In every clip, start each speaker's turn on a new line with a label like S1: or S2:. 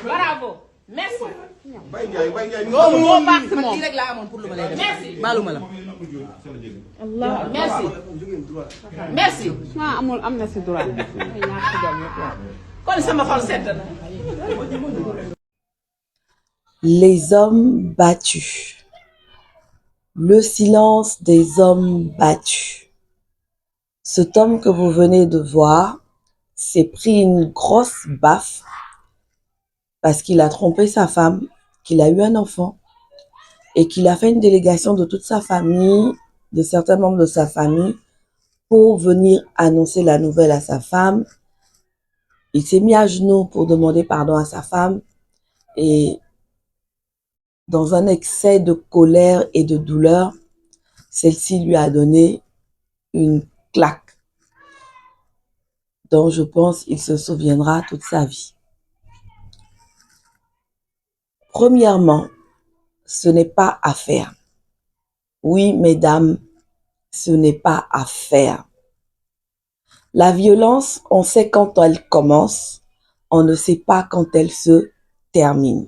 S1: Bravo. Merci. Merci.
S2: Les hommes battus. Le silence des hommes battus. Cet homme que vous venez de voir s'est pris une grosse baffe parce qu'il a trompé sa femme, qu'il a eu un enfant et qu'il a fait une délégation de toute sa famille, de certains membres de sa famille, pour venir annoncer la nouvelle à sa femme. Il s'est mis à genoux pour demander pardon à sa femme et dans un excès de colère et de douleur, celle-ci lui a donné une claque dont je pense qu'il se souviendra toute sa vie. Premièrement, ce n'est pas à faire. Oui, mesdames, ce n'est pas à faire. La violence, on sait quand elle commence, on ne sait pas quand elle se termine.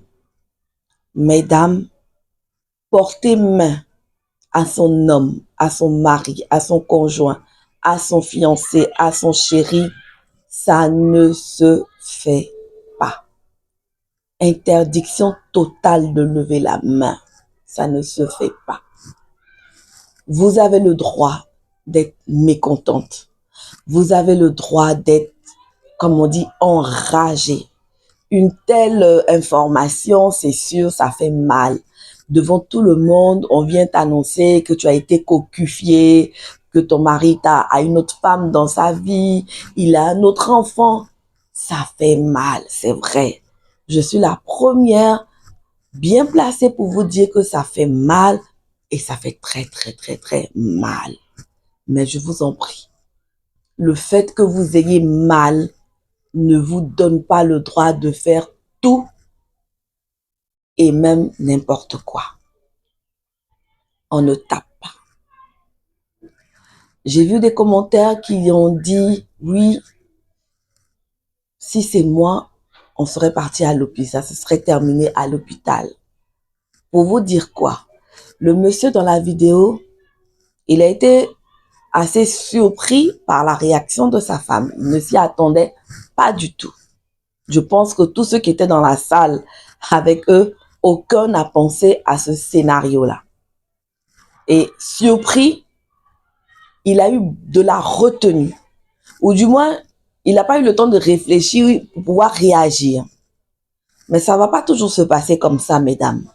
S2: Mesdames, portez main à son homme, à son mari, à son conjoint, à son fiancé, à son chéri, ça ne se fait pas. Interdiction totale de lever la main, ça ne se fait pas. Vous avez le droit d'être mécontente. Vous avez le droit d'être, comme on dit, enragée. Une telle information, c'est sûr, ça fait mal. Devant tout le monde, on vient t'annoncer que tu as été cocufié, que ton mari a une autre femme dans sa vie, il a un autre enfant. Ça fait mal, c'est vrai. Je suis la première bien placée pour vous dire que ça fait mal et ça fait très, très, très, très mal. Mais je vous en prie, le fait que vous ayez mal ne vous donne pas le droit de faire tout et même n'importe quoi. On ne tape pas. J'ai vu des commentaires qui ont dit, oui, si c'est moi, on serait parti à l'hôpital, ça se serait terminé à l'hôpital. Pour vous dire quoi? Le monsieur dans la vidéo, il a été assez surpris par la réaction de sa femme. Il ne s'y attendait pas du tout. Je pense que tous ceux qui étaient dans la salle avec eux, aucun n'a pensé à ce scénario-là. Et surpris, il a eu de la retenue. Ou du moins, il n'a pas eu le temps de réfléchir pour pouvoir réagir. Mais ça ne va pas toujours se passer comme ça, mesdames.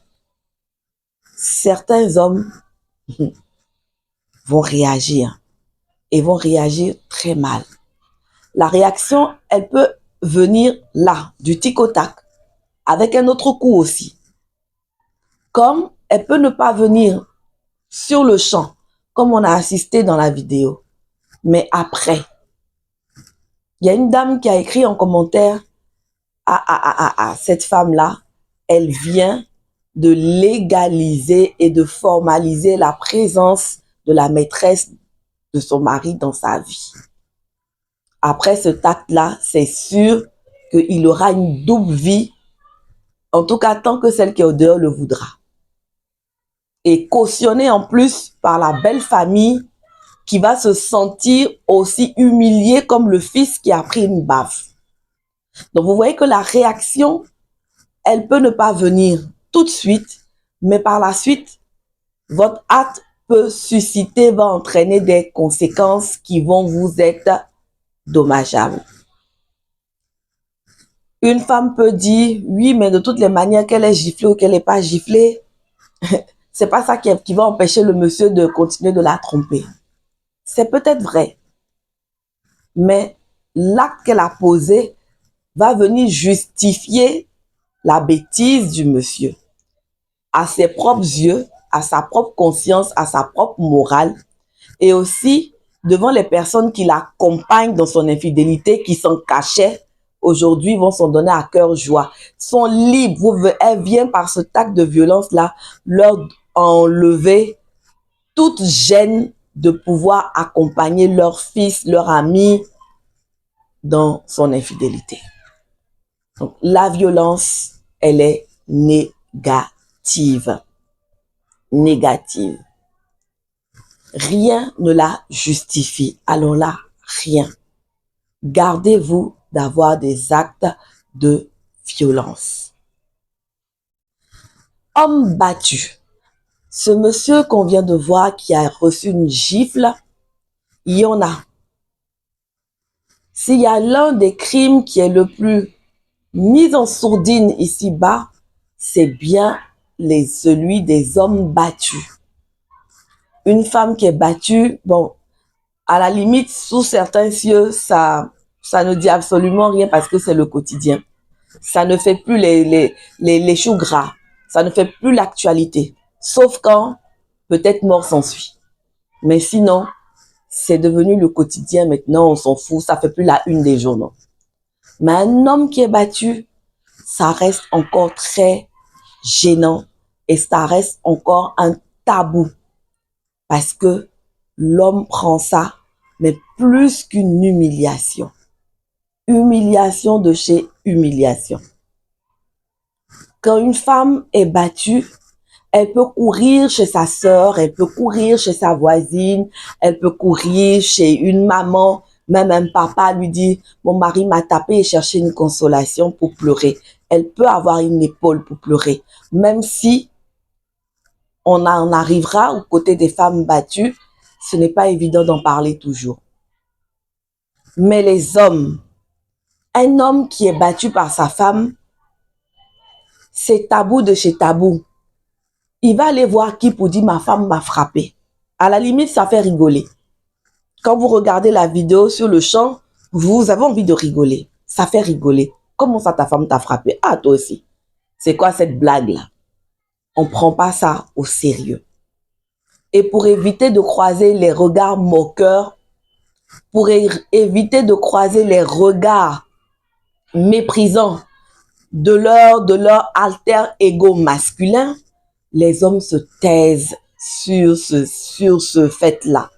S2: Certains hommes vont réagir et vont réagir très mal. La réaction, elle peut venir là, du tic au tac, avec un autre coup aussi. Comme elle peut ne pas venir sur le champ, comme on a assisté dans la vidéo. Mais après, il y a une dame qui a écrit en commentaire, cette femme-là, elle vient de légaliser et de formaliser la présence de la maîtresse de son mari dans sa vie. Après cet acte-là, c'est sûr qu'il aura une double vie, en tout cas tant que celle qui est au dehors le voudra. Et cautionné en plus par la belle famille qui va se sentir aussi humiliée comme le fils qui a pris une baffe. Donc vous voyez que la réaction, elle peut ne pas venir tout de suite, mais par la suite, votre acte peut susciter, va entraîner des conséquences qui vont vous être dommageables. Une femme peut dire, oui, mais de toutes les manières, qu'elle est giflée ou qu'elle n'est pas giflée, c'est pas ça qui va empêcher le monsieur de continuer de la tromper. C'est peut-être vrai, mais l'acte qu'elle a posé va venir justifier la bêtise du monsieur à ses propres yeux, à sa propre conscience, à sa propre morale et aussi devant les personnes qui l'accompagnent dans son infidélité, qui s'en cachaient, aujourd'hui vont s'en donner à cœur joie, sont libres. Elle vient par ce acte de violence-là leur enlever toute gêne de pouvoir accompagner leur fils, leur ami dans son infidélité. Donc, la violence, elle est négative. Négative. Rien ne la justifie. Alors là, rien. Gardez-vous d'avoir des actes de violence. Homme battu. Ce monsieur qu'on vient de voir qui a reçu une gifle, il y en a. S'il y a l'un des crimes qui est le plus mis en sourdine ici-bas, c'est bien celui des hommes battus. Une femme qui est battue, bon, à la limite, sous certains cieux, ça ne dit absolument rien parce que c'est le quotidien. Ça ne fait plus les choux gras. Ça ne fait plus l'actualité. Sauf quand, peut-être mort s'ensuit. Mais sinon, c'est devenu le quotidien maintenant, on s'en fout, ça fait plus la une des journaux. Mais un homme qui est battu, ça reste encore très gênant et ça reste encore un tabou. Parce que l'homme prend ça, mais plus qu'une humiliation. Humiliation de chez humiliation. Quand une femme est battue, elle peut courir chez sa sœur, elle peut courir chez sa voisine, elle peut courir chez une maman, même un papa lui dit « Mon mari m'a tapé et chercher une consolation pour pleurer. » Elle peut avoir une épaule pour pleurer. Même si on en arrivera aux côtés des femmes battues, ce n'est pas évident d'en parler toujours. Mais les hommes, un homme qui est battu par sa femme, c'est tabou de chez tabou. Il va aller voir qui pour dire « ma femme m'a frappé ». À la limite, ça fait rigoler. Quand vous regardez la vidéo sur le champ, vous avez envie de rigoler. Ça fait rigoler. Comment ça ta femme t'a frappé? Ah, toi aussi. C'est quoi cette blague-là? On ne prend pas ça au sérieux. Et pour éviter de croiser les regards moqueurs, pour éviter de croiser les regards méprisants de leur alter ego masculin, les hommes se taisent sur ce fait-là.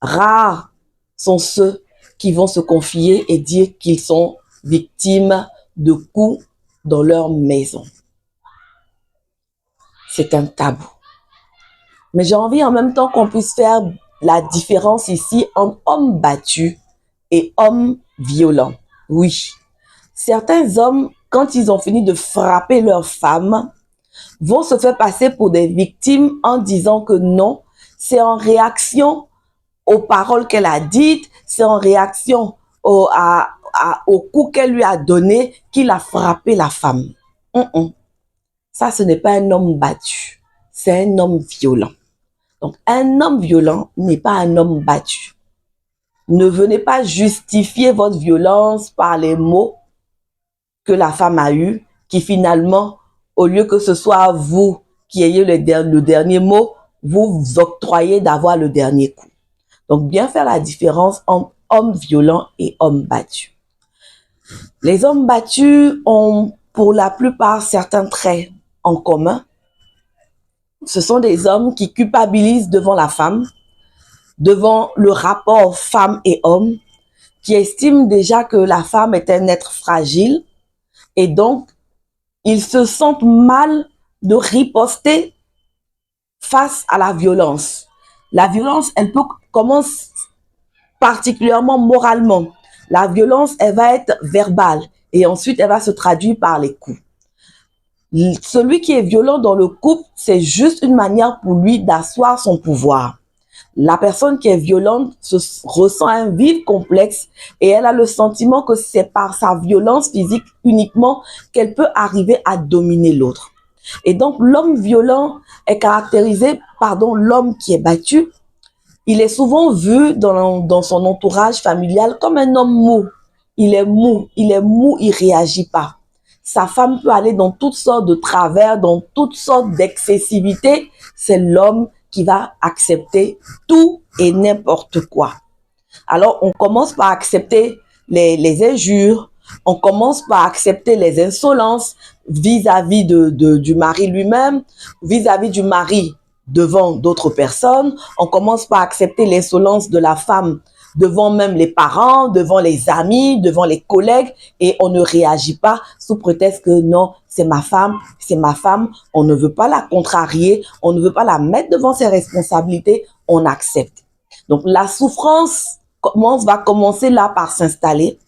S2: Rares sont ceux qui vont se confier et dire qu'ils sont victimes de coups dans leur maison. C'est un tabou. Mais j'ai envie en même temps qu'on puisse faire la différence ici entre hommes battus et hommes violents. Oui, certains hommes, quand ils ont fini de frapper leur femme, vont se faire passer pour des victimes en disant que non, c'est en réaction aux paroles qu'elle a dites, c'est en réaction au coup qu'elle lui a donné qu'il a frappé la femme. Ça, ce n'est pas un homme battu, c'est un homme violent. Donc, un homme violent n'est pas un homme battu. Ne venez pas justifier votre violence par les mots que la femme a eus, qui finalement, au lieu que ce soit vous qui ayez le dernier mot, vous octroyez d'avoir le dernier coup. Donc, bien faire la différence entre hommes violents et hommes battus. Les hommes battus ont pour la plupart certains traits en commun. Ce sont des hommes qui culpabilisent devant la femme, devant le rapport femme et homme, qui estiment déjà que la femme est un être fragile et donc ils se sentent mal de riposter face à la violence. La violence, elle commence particulièrement moralement. La violence, elle va être verbale et ensuite elle va se traduire par les coups. Celui qui est violent dans le couple, c'est juste une manière pour lui d'asseoir son pouvoir. La personne qui est violente ressent un vif complexe et elle a le sentiment que c'est par sa violence physique uniquement qu'elle peut arriver à dominer l'autre. Et donc, l'homme violent est caractérisé, l'homme qui est battu, il est souvent vu dans son entourage familial comme un homme mou. Il est mou, il réagit pas. Sa femme peut aller dans toutes sortes de travers, dans toutes sortes d'excessivités. C'est l'homme qui va accepter tout et n'importe quoi. Alors, on commence par accepter les injures, on commence par accepter les insolences vis-à-vis du mari lui-même, vis-à-vis du mari devant d'autres personnes, on commence par accepter l'insolence de la femme devant même les parents, devant les amis, devant les collègues, et on ne réagit pas sous prétexte que non, c'est ma femme, on ne veut pas la contrarier, on ne veut pas la mettre devant ses responsabilités, on accepte. Donc la souffrance va commencer là par s'installer.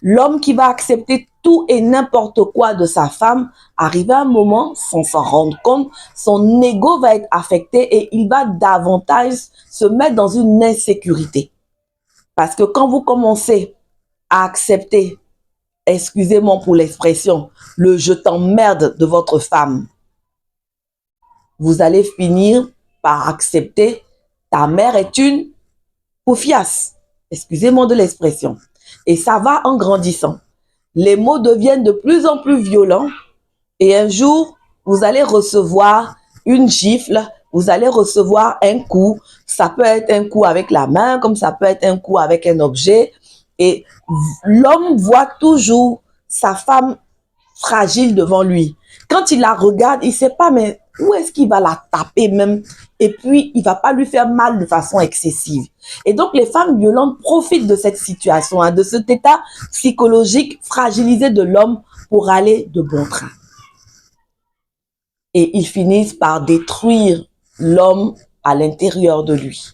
S2: L'homme qui va accepter tout et n'importe quoi de sa femme, arrivé à un moment, sans s'en rendre compte, son ego va être affecté et il va davantage se mettre dans une insécurité. Parce que quand vous commencez à accepter, excusez-moi pour l'expression, le je t'emmerde de votre femme, vous allez finir par accepter ta mère est une poufiasse. Excusez-moi de l'expression. Et ça va en grandissant. Les mots deviennent de plus en plus violents et un jour, vous allez recevoir une gifle, vous allez recevoir un coup. Ça peut être un coup avec la main, comme ça peut être un coup avec un objet. Et l'homme voit toujours sa femme fragile devant lui. Quand il la regarde, il ne sait pas, mais où est-ce qu'il va la taper même? Et puis, il ne va pas lui faire mal de façon excessive. Et donc, les femmes violentes profitent de cette situation, de cet état psychologique fragilisé de l'homme pour aller de bon train. Et ils finissent par détruire l'homme à l'intérieur de lui.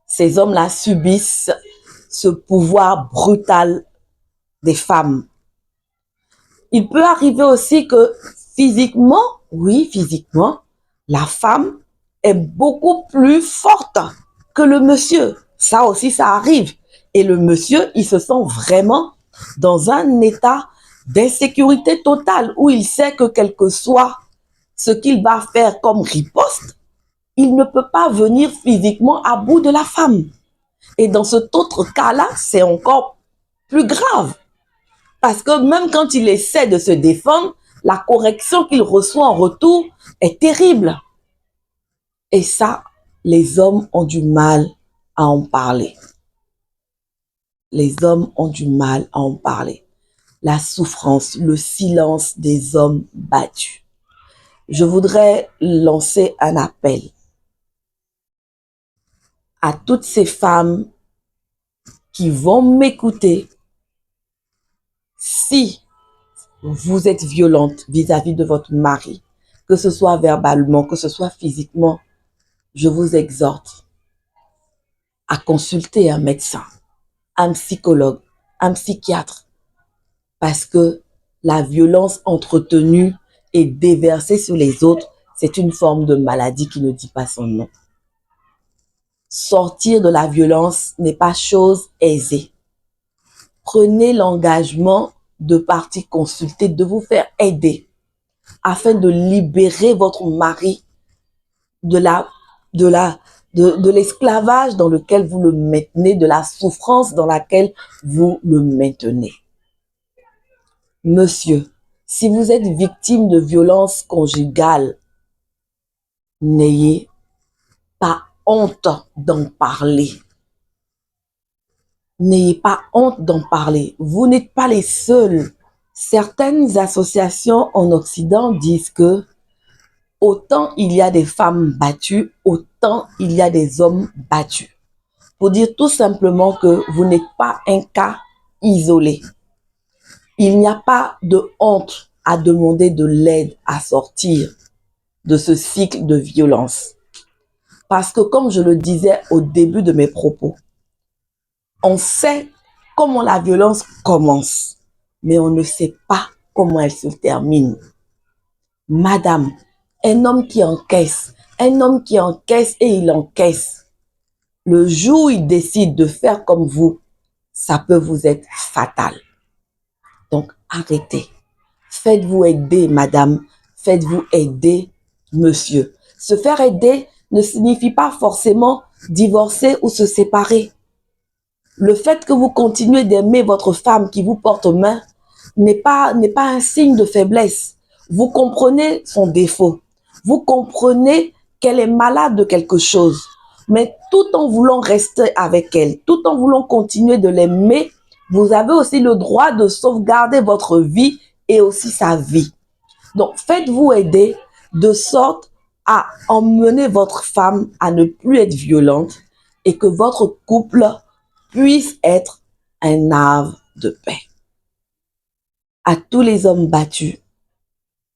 S2: Ces hommes-là subissent ce pouvoir brutal des femmes. Il peut arriver aussi que physiquement, oui, physiquement, la femme est beaucoup plus forte que le monsieur. Ça aussi, ça arrive. Et le monsieur, il se sent vraiment dans un état d'insécurité totale où il sait que quel que soit ce qu'il va faire comme riposte, il ne peut pas venir physiquement à bout de la femme. Et dans cet autre cas-là, c'est encore plus grave. Parce que même quand il essaie de se défendre, la correction qu'il reçoit en retour est terrible. Et ça, les hommes ont du mal à en parler. Les hommes ont du mal à en parler. La souffrance, le silence des hommes battus. Je voudrais lancer un appel à toutes ces femmes qui vont m'écouter. Si vous êtes violente vis-à-vis de votre mari, que ce soit verbalement, que ce soit physiquement, je vous exhorte à consulter un médecin, un psychologue, un psychiatre, parce que la violence entretenue et déversée sur les autres, c'est une forme de maladie qui ne dit pas son nom. Sortir de la violence n'est pas chose aisée. Prenez l'engagement de partir consulter, de vous faire aider afin de libérer votre mari de l'esclavage dans lequel vous le maintenez, de la souffrance dans laquelle vous le maintenez. Monsieur, si vous êtes victime de violences conjugales, n'ayez pas honte d'en parler. N'ayez pas honte d'en parler. Vous n'êtes pas les seuls. Certaines associations en Occident disent que autant il y a des femmes battues, autant il y a des hommes battus. Pour dire tout simplement que vous n'êtes pas un cas isolé. Il n'y a pas de honte à demander de l'aide à sortir de ce cycle de violence. Parce que comme je le disais au début de mes propos, on sait comment la violence commence, mais on ne sait pas comment elle se termine. Madame, un homme qui encaisse et il encaisse. Le jour où il décide de faire comme vous, ça peut vous être fatal. Donc, arrêtez. Faites-vous aider, madame. Faites-vous aider, monsieur. Se faire aider ne signifie pas forcément divorcer ou se séparer. Le fait que vous continuez d'aimer votre femme qui vous porte main n'est pas un signe de faiblesse. Vous comprenez son défaut. Vous comprenez qu'elle est malade de quelque chose. Mais tout en voulant rester avec elle, tout en voulant continuer de l'aimer, vous avez aussi le droit de sauvegarder votre vie et aussi sa vie. Donc, faites-vous aider de sorte à emmener votre femme à ne plus être violente et que votre couple puisse être un havre de paix. À tous les hommes battus,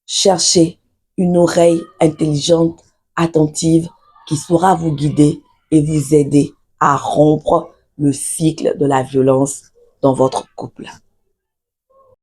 S2: cherchez une oreille intelligente, attentive, qui saura vous guider et vous aider à rompre le cycle de la violence dans votre couple.